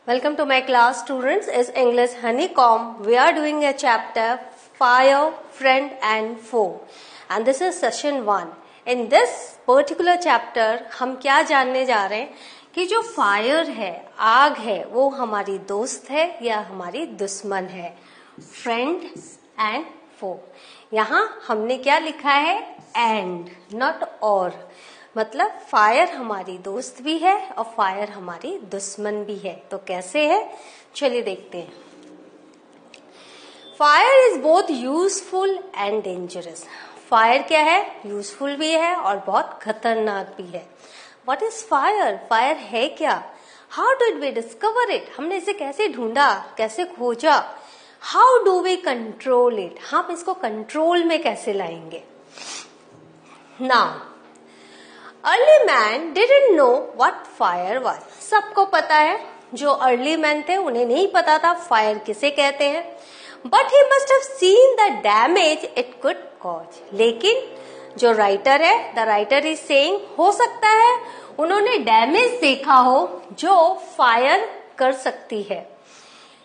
Welcome to my class, students. Is English Honeycomb. We are doing a chapter Fire, Friend and Foe, and this is session 1. In this particular chapter, हम क्या जानने जा रहे हैं कि जो fire है, आग है, वो हमारी दोस्त है या हमारी दुश्मन है. फ्रेंड एंड फो. यहाँ हमने क्या लिखा है? एंड, नॉट और. मतलब फायर हमारी दोस्त भी है और फायर हमारी दुश्मन भी है. तो कैसे है, चलिए देखते हैं. Fire is both useful and dangerous. Fire क्या है? यूजफुल भी है और बहुत खतरनाक भी है. What is fire? फायर है क्या? How did we discover it? हमने इसे कैसे ढूंढा, कैसे खोजा? How do we control it? हम इसको कंट्रोल में कैसे लाएंगे? Now early man didn't know what fire was. सबको पता है, जो अर्ली मैन थे उन्हें नहीं पता था फायर किसे कहते हैं. But he must have seen the damage it could cause. लेकिन जो राइटर है, द राइटर इज सेइंग, हो सकता है उन्होंने डैमेज देखा हो जो फायर कर सकती है.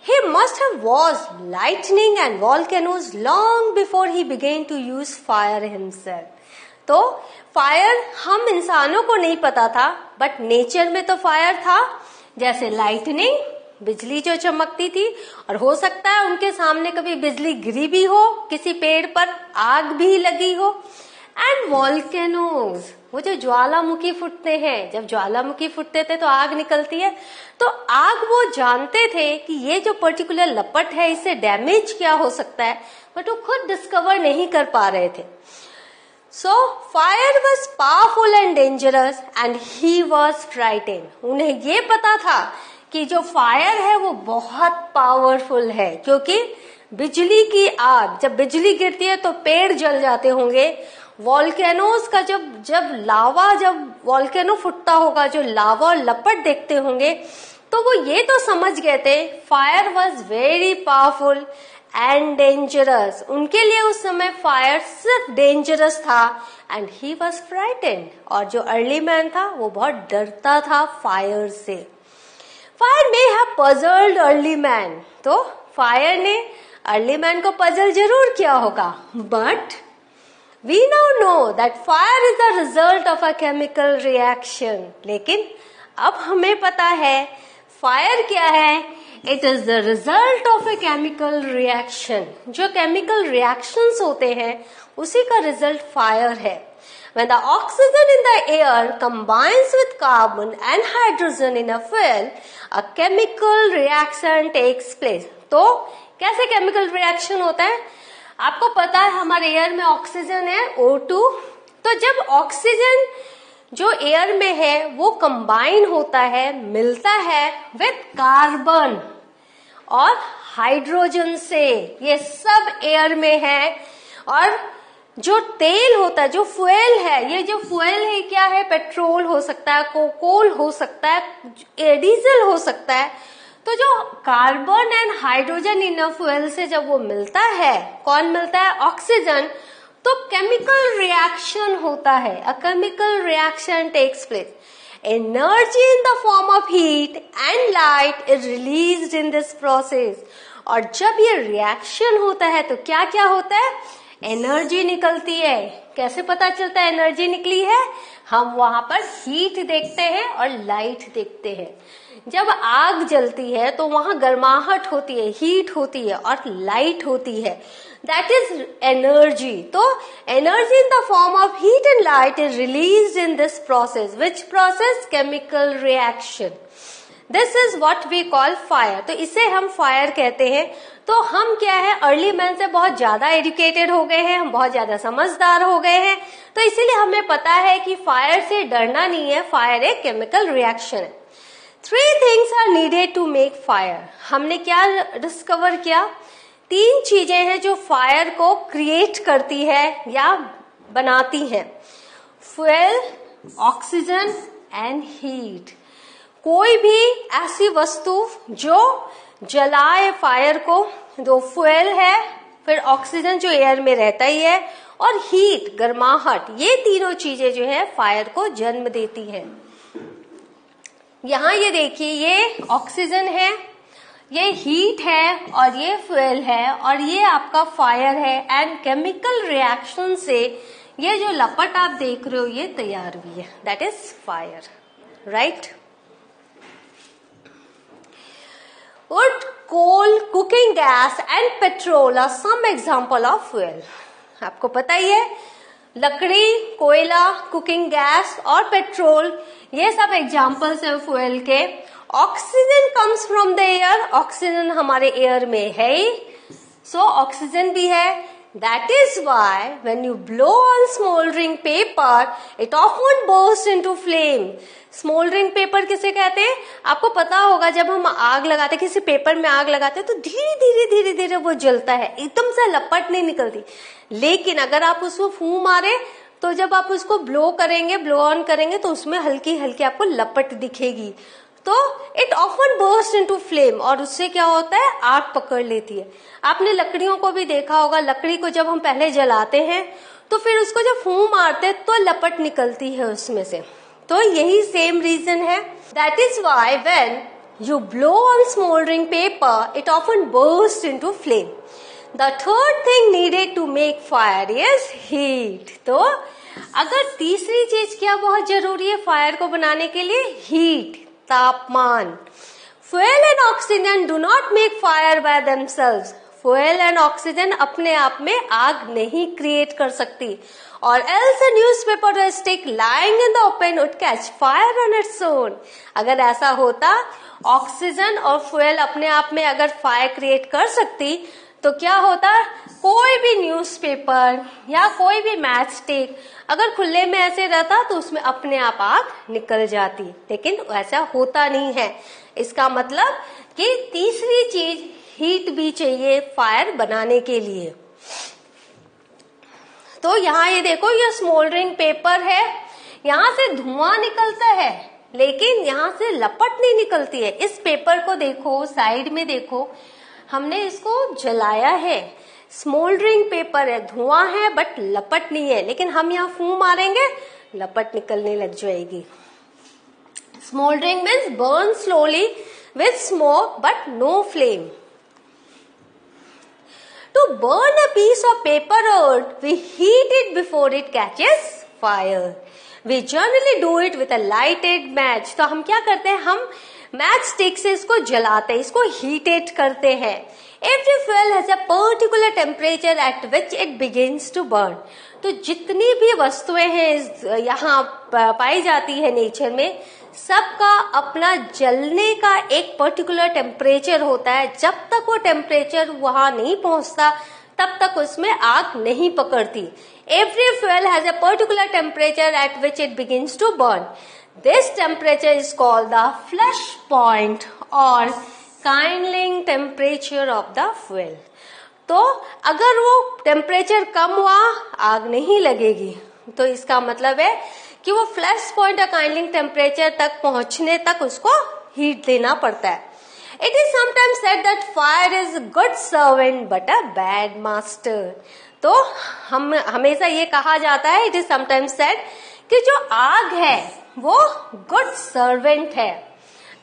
He must have watched lightning and volcanoes long before he began to use fire himself. तो फायर हम इंसानों को नहीं पता था, बट नेचर में तो फायर था. जैसे लाइटनिंग, बिजली जो चमकती थी, और हो सकता है उनके सामने कभी बिजली गिरी भी हो, किसी पेड़ पर आग भी लगी हो. एंड वॉल्केनोज, वो जो ज्वालामुखी फूटते हैं, जब ज्वालामुखी फूटते थे तो आग निकलती है, तो आग वो जानते थे कि ये जो पर्टिकुलर लपट है इससे डैमेज क्या हो सकता है, बट वो खुद डिस्कवर नहीं कर पा रहे थे. So fire was powerful and dangerous and he was frightened. उन्हें ये पता था कि जो फायर है वो बहुत पावरफुल है, क्योंकि बिजली की आग, जब बिजली गिरती है तो पेड़ जल जाते होंगे. वॉल्केनोज का जब वॉल्केनो फुटता होगा, जो लावा लपट देखते होंगे, तो वो ये तो समझ गए थे fire was very powerful and dangerous. उनके लिए उस समय फायर सिर्फ डेंजरस था एंड ही वॉज फ्राइटेंड. और जो अर्ली मैन था वो बहुत डरता था फायर से. Fire may have puzzled early man. तो फायर ने अर्ली मैन को पजल जरूर किया होगा, but we now know that fire is the result of a chemical reaction. लेकिन अब हमें पता है फायर क्या है. It is the result of a chemical reaction. जो केमिकल रिएक्शंस होते हैं उसी का रिजल्ट फायर है. When the oxygen in the air combines with carbon and hydrogen in a fuel, a chemical reaction takes place. तो कैसे chemical reaction होता है? आपको पता है हमारे एयर में ऑक्सीजन है, O2. तो जब ऑक्सीजन जो एयर में है वो कंबाइन होता है, मिलता है विथ कार्बन और हाइड्रोजन से, ये सब एयर में है. और जो तेल होता है, जो फ्यूल है, ये जो फ्यूल है क्या है? पेट्रोल हो सकता है, कोल हो सकता है, डीजल हो सकता है. तो जो carbon and hydrogen in fuel से जब वो मिलता है, कौन मिलता है? ऑक्सीजन. तो केमिकल रिएक्शन होता है. A chemical reaction takes place. Energy in the form of heat and light is released in this process. और जब ये रिएक्शन होता है तो क्या क्या होता है? एनर्जी निकलती है. कैसे पता चलता है एनर्जी निकली है? हम वहां पर हीट देखते हैं और लाइट देखते हैं. जब आग जलती है तो वहां गर्माहट होती है, हीट होती है और लाइट होती है. That is energy. तो energy in the form of heat and light is released in this process. Which process? Chemical reaction. This is what we call fire. तो इसे हम fire कहते हैं. तो हम क्या है, अर्ली मैन से बहुत ज्यादा एजुकेटेड हो गए हैं, हम बहुत ज्यादा समझदार हो गए हैं. तो इसीलिए हमें पता है कि फायर से डरना नहीं है, फायर एक केमिकल रिएक्शन है. 3 things are needed to make fire. हमने क्या डिस्कवर किया? 3 चीजें हैं जो फायर को क्रिएट करती है या बनाती हैं. Fuel, oxygen and heat. कोई भी ऐसी वस्तु जो जलाए फायर को, जो फ्यूल है, फिर ऑक्सीजन जो एयर में रहता ही है, और हीट, गर्माहट, ये तीनों चीजें जो है फायर को जन्म देती हैं. यहाँ ये देखिए, ये ऑक्सीजन है, ये हीट है और ये फ्यूल है और ये आपका फायर है। एंड केमिकल रिएक्शन से ये जो लपट आप देख रहे हो ये तैयार हुई है, that is fire, right. Wood, coal, cooking gas and petrol are some example of fuel. आपको पता ही है, लकड़ी, कोयला, कुकिंग गैस और पेट्रोल ये सब एग्जाम्पल्स हैं फ्यूल के। Oxygen comes from the air, oxygen हमारे एयर में है ही, सो ऑक्सीजन भी है। That is why when you blow on smoldering paper, it often bursts into flame. Smoldering paper किसे कहते हैं? आपको पता होगा, जब हम आग लगाते हैं, किसी पेपर में आग लगाते हैं तो धीरे धीरे धीरे धीरे वो जलता है, एकदम से लपट नहीं निकलती। लेकिन अगर आप उसको फूंक मारे तो जब आप उसको ब्लो करेंगे, ब्लो ऑन करेंगे तो उसमें हल्की हल्की आपको लपट दिखेगी। तो it often burst into flame, और उससे क्या होता है, आग पकड़ लेती है। आपने लकड़ियों को भी देखा होगा, लकड़ी को जब हम पहले जलाते हैं तो फिर उसको जब फूंक मारते हैं तो लपट निकलती है उसमें से। तो यही सेम रीजन है। That is why when you blow on smouldering paper it often burst into flame. The third thing needed to make fire is heat. तो अगर तीसरी चीज क्या बहुत जरूरी है फायर को बनाने के लिए, हीट, तापमान। Fuel and oxygen do not make fire by themselves. Fuel and oxygen अपने आप में आग नहीं क्रिएट कर सकती, और एल्स अ न्यूज़पेपर और stick lying in the open would catch fire on its own. अगर ऐसा होता, ऑक्सीजन और फ्यूल अपने आप में अगर फायर क्रिएट कर सकती तो क्या होता, कोई भी न्यूज़पेपर या कोई भी मैच स्टिक अगर खुले में ऐसे रहता तो उसमें अपने आप आग निकल जाती, लेकिन ऐसा होता नहीं है। इसका मतलब कि तीसरी चीज हीट भी चाहिए फायर बनाने के लिए। तो यहाँ ये देखो, ये स्मोल्डरिंग पेपर है, यहाँ से धुआं निकलता है लेकिन यहाँ से लपट नहीं निकलती है। इस पेपर को देखो, साइड में देखो, हमने इसको जलाया है, स्मोल्डरिंग पेपर है, धुआं है बट लपट नहीं है, लेकिन हम यहाँ फूंक मारेंगे लपट निकलने लग जाएगी। Smouldering means burn slowly with smoke but no flame. To burn a piece of paper earth, we heat it before it catches fire. We generally do it with a lighted match. तो हम क्या करते हैं, हम match stick से इसको जलाते हैं, इसको हीटेड करते हैं। Every fuel has a particular temperature at which it begins to burn. तो जितनी भी वस्तुएं हैं यहाँ पाई जाती है नेचर में, सबका अपना जलने का एक पर्टिकुलर टेम्परेचर होता है। जब तक वो टेम्परेचर वहां नहीं पहुंचता तब तक उसमें आग नहीं पकड़ती। Every fuel has a particular temperature at which it begins to burn. This temperature is called the flash point or kindling temperature of the fuel. तो अगर वो टेम्परेचर कम हुआ आग नहीं लगेगी, तो इसका मतलब है कि वो फ्लैश पॉइंट या काइंडलिंग टेम्परेचर तक पहुंचने तक उसको हीट देना पड़ता है। It is sometimes said that fire is good servant but a bad master. तो हम हमेशा ये कहा जाता है, इट इज समटाइम्स सेड, कि जो आग है वो गुड सर्वेंट है।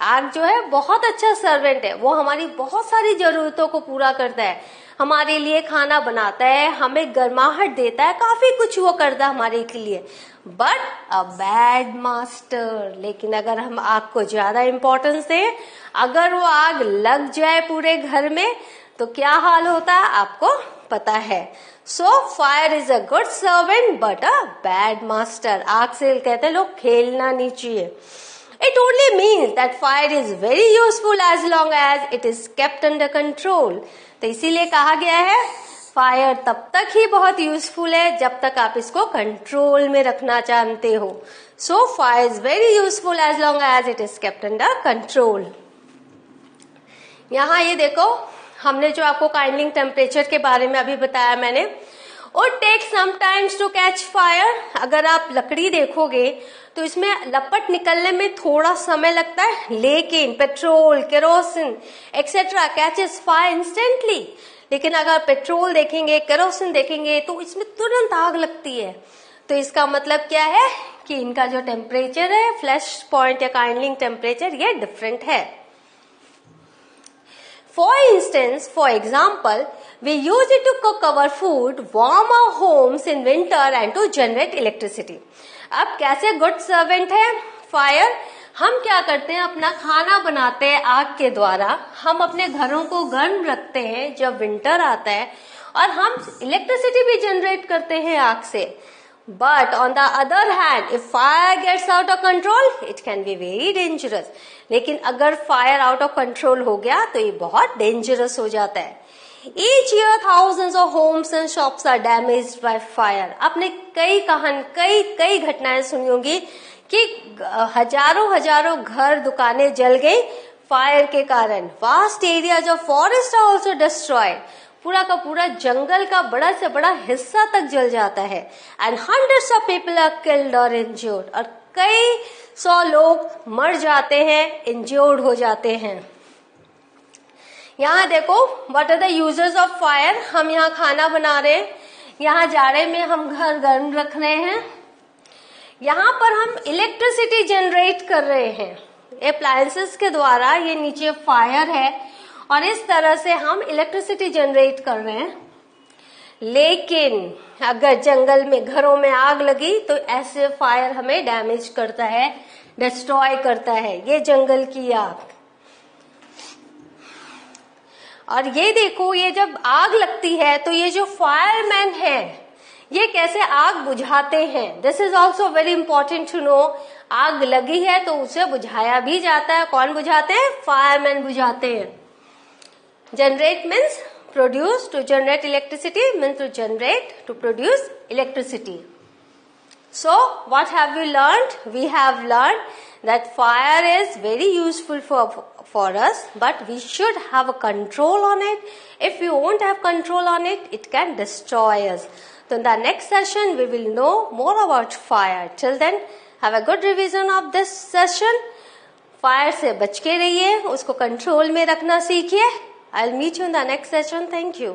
आग जो है बहुत अच्छा सर्वेंट है, वो हमारी बहुत सारी जरूरतों को पूरा करता है, हमारे लिए खाना बनाता है, हमें गर्माहट देता है, काफी कुछ वो करता है हमारे के लिए। बट अ बैड मास्टर, लेकिन अगर हम आग को ज्यादा इम्पोर्टेंस दें, अगर वो आग लग जाए पूरे घर में तो क्या हाल होता है आपको पता है। सो fire is a good servant but a bad master. आग से कहते हैं लोग खेलना नहीं चाहिए। It only means that fire is very useful as long as it is kept under control. तो इसीलिए कहा गया है फायर तब तक ही बहुत यूजफुल है जब तक आप इसको कंट्रोल में रखना जानते हो। So fire is very useful as long as it is kept under control. यहाँ ये देखो, हमने जो आपको काइंडलिंग टेम्परेचर के बारे में अभी बताया मैंने, और take sometimes to catch fire. अगर आप लकड़ी देखोगे तो इसमें लपट निकलने में थोड़ा समय लगता है, लेकिन petrol, kerosene etcetera catches fire instantly. लेकिन अगर पेट्रोल देखेंगे, केरोसिन देखेंगे तो इसमें तुरंत आग लगती है। तो इसका मतलब क्या है कि इनका जो टेम्परेचर है, फ्लैश पॉइंट या काइंडलिंग टेम्परेचर, ये डिफरेंट है. For instance, for example, we use it to cook our food, warm our homes in winter and to generate electricity. अब कैसे गुड सर्वेंट है फायर? हम क्या करते हैं, अपना खाना बनाते हैं आग के द्वारा, हम अपने घरों को गर्म रखते हैं जब विंटर आता है, और हम इलेक्ट्रिसिटी भी जनरेट करते हैं आग से. But on the other hand, if fire gets out of control, it can be very dangerous. लेकिन अगर फायर आउट ऑफ कंट्रोल हो गया तो ये बहुत डेंजरस हो जाता है. Each year thousands of homes and shops are damaged by fire. आपने कई घटनाएं सुनी होंगी कि हजारों घर, दुकानें जल गई फायर के कारण. Vast areas of forest are also destroyed. पूरा का पूरा जंगल का बड़ा से बड़ा हिस्सा तक जल जाता है. And hundreds of people are killed or injured. और कई 100 लोग मर जाते हैं, इंज्योर्ड हो जाते हैं. यहाँ देखो, what are the uses of fire. हम यहाँ खाना बना रहे हैं, यहाँ जाड़े में हम घर गर्म रख रहे हैं, यहाँ पर हम इलेक्ट्रिसिटी जनरेट कर रहे हैं अप्लायंसेस के द्वारा. ये नीचे फायर है और इस तरह से हम इलेक्ट्रिसिटी जनरेट कर रहे हैं. लेकिन अगर जंगल में, घरों में आग लगी तो ऐसे फायर हमें डैमेज करता है, डिस्ट्रॉय करता है. ये जंगल की आग. और ये देखो, ये जब आग लगती है तो ये जो फायरमैन है ये कैसे आग बुझाते हैं. This is also very important to know. आग लगी है तो उसे बुझाया भी जाता है. कौन बुझाते हैं? फायरमैन बुझाते हैं. Generate means produce. To generate electricity means to generate, to produce electricity. So what have we learned? We have learned that fire is very useful for us, but we should have a control on it. If we won't have control on it, it can destroy us. So in the next session, we will know more about fire. Till then, have a good revision of this session. Fire से बच के रहिए, उसको control में रखना सीखिए. I'll meet you in the next session. Thank you.